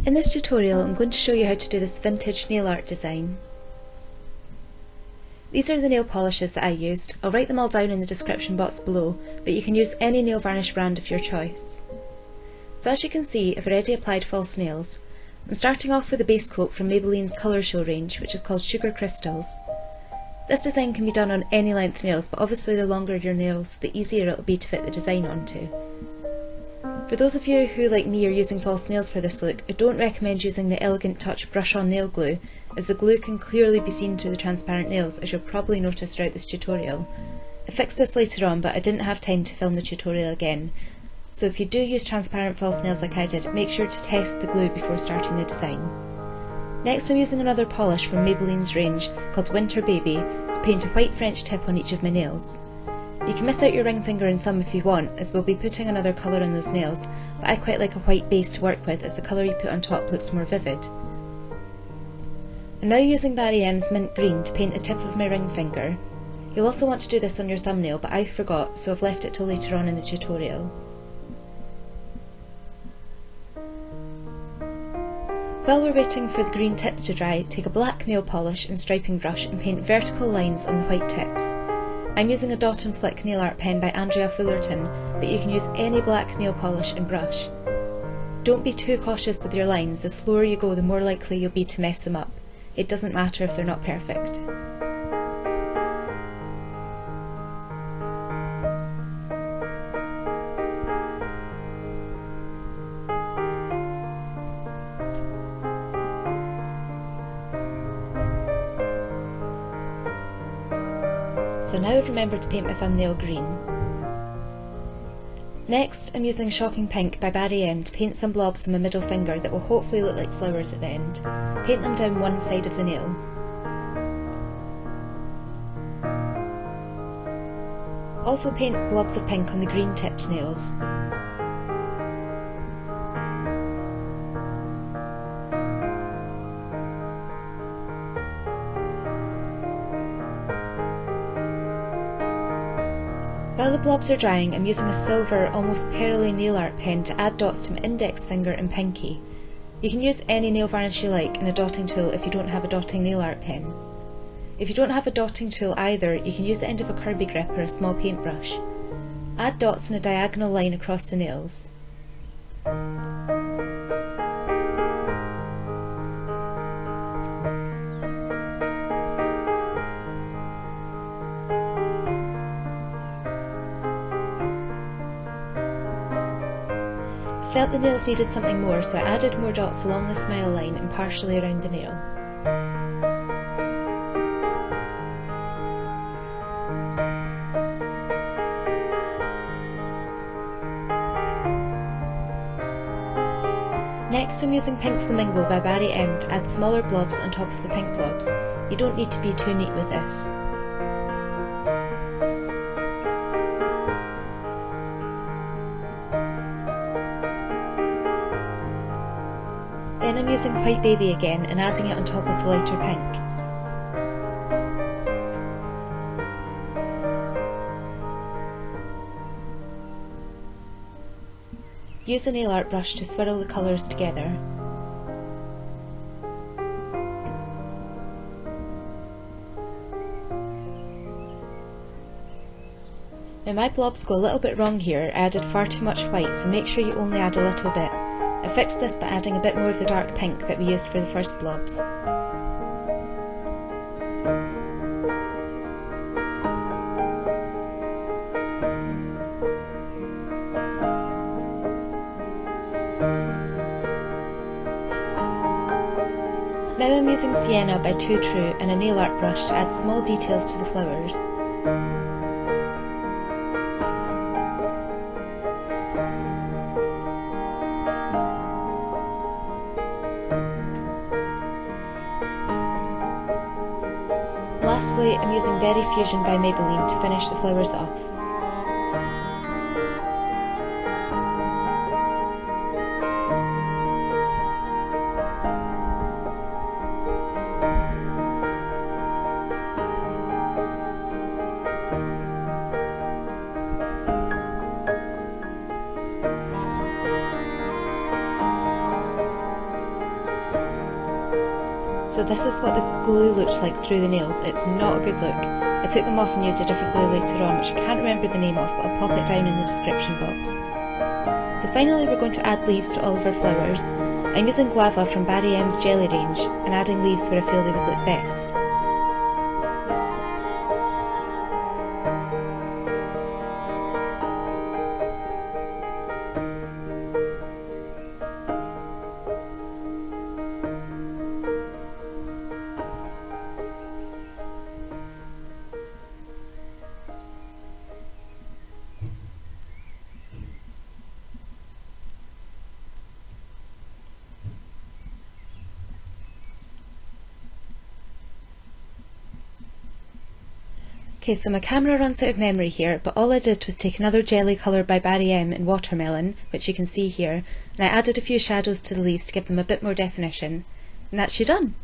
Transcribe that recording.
In this tutorial, I'm going to show you how to do this vintage nail art design. These are the nail polishes that I used. I'll write them all down in the description box below, but you can use any nail varnish brand of your choice. So as you can see, I've already applied false nails. I'm starting off with a base coat from Maybelline's Colour Show range, which is called Sugar Crystals. This design can be done on any length nails, but obviously the longer your nails, the easier it'll be to fit the design onto. For those of you who, like me, are using false nails for this look, I don't recommend using the Elegant Touch brush-on nail glue, as the glue can clearly be seen through the transparent nails, as you'll probably notice throughout this tutorial. I fixed this later on, but I didn't have time to film the tutorial again. So if you do use transparent false nails like I did, make sure to test the glue before starting the design. Next, I'm using another polish from Maybelline's range called Winter Baby to paint a white French tip on each of my nails. You can miss out your ring finger and thumb if you want, as we'll be putting another colour on those nails, but I quite like a white base to work with as the colour you put on top looks more vivid. I'm now using Barry M's Mint Green to paint the tip of my ring finger. You'll also want to do this on your thumbnail, but I forgot, so I've left it till later on in the tutorial. While we're waiting for the green tips to dry, take a black nail polish and striping brush and paint vertical lines on the white tips. I'm using a dot and flick nail art pen by Andrea Fulerton, but you can use any black nail polish and brush. Don't be too cautious with your lines, the slower you go the more likely you'll be to mess them up. It doesn't matter if they're not perfect. So now I've remembered to paint my thumbnail green. Next, I'm using Shocking Pink by Barry M to paint some blobs on my middle finger that will hopefully look like flowers at the end. Paint them down one side of the nail. Also paint blobs of pink on the green tipped nails. While the blobs are drying, I'm using a silver, almost pearly nail art pen to add dots to my index finger and pinky. You can use any nail varnish you like and a dotting tool if you don't have a dotting nail art pen. If you don't have a dotting tool either, you can use the end of a Kirby grip or a small paintbrush. Add dots in a diagonal line across the nails. I felt the nails needed something more, so I added more dots along the smile line and partially around the nail. Next, I'm using Pink Flamingo by Barry M to add smaller blobs on top of the pink blobs. You don't need to be too neat with this. Then I'm using White Baby again and adding it on top of the lighter pink. Use a nail art brush to swirl the colours together. Now my blobs go a little bit wrong here. I added far too much white, so make sure you only add a little bit. I fixed this by adding a bit more of the dark pink that we used for the first blobs. Now I'm using Sienna by Too True and a nail art brush to add small details to the flowers. Lastly, I'm using Berry Fusion by Maybelline to finish the flowers off. So this is what the glue looked like through the nails. It's not a good look. I took them off and used a different glue later on, which I can't remember the name of, but I'll pop it down in the description box. So finally we're going to add leaves to all of our flowers. I'm using Guava from Barry M's Jelly range and adding leaves where I feel they would look best. Okay, so my camera runs out of memory here, but all I did was take another jelly colour by Barry M in Watermelon, which you can see here, and I added a few shadows to the leaves to give them a bit more definition, and that's you done!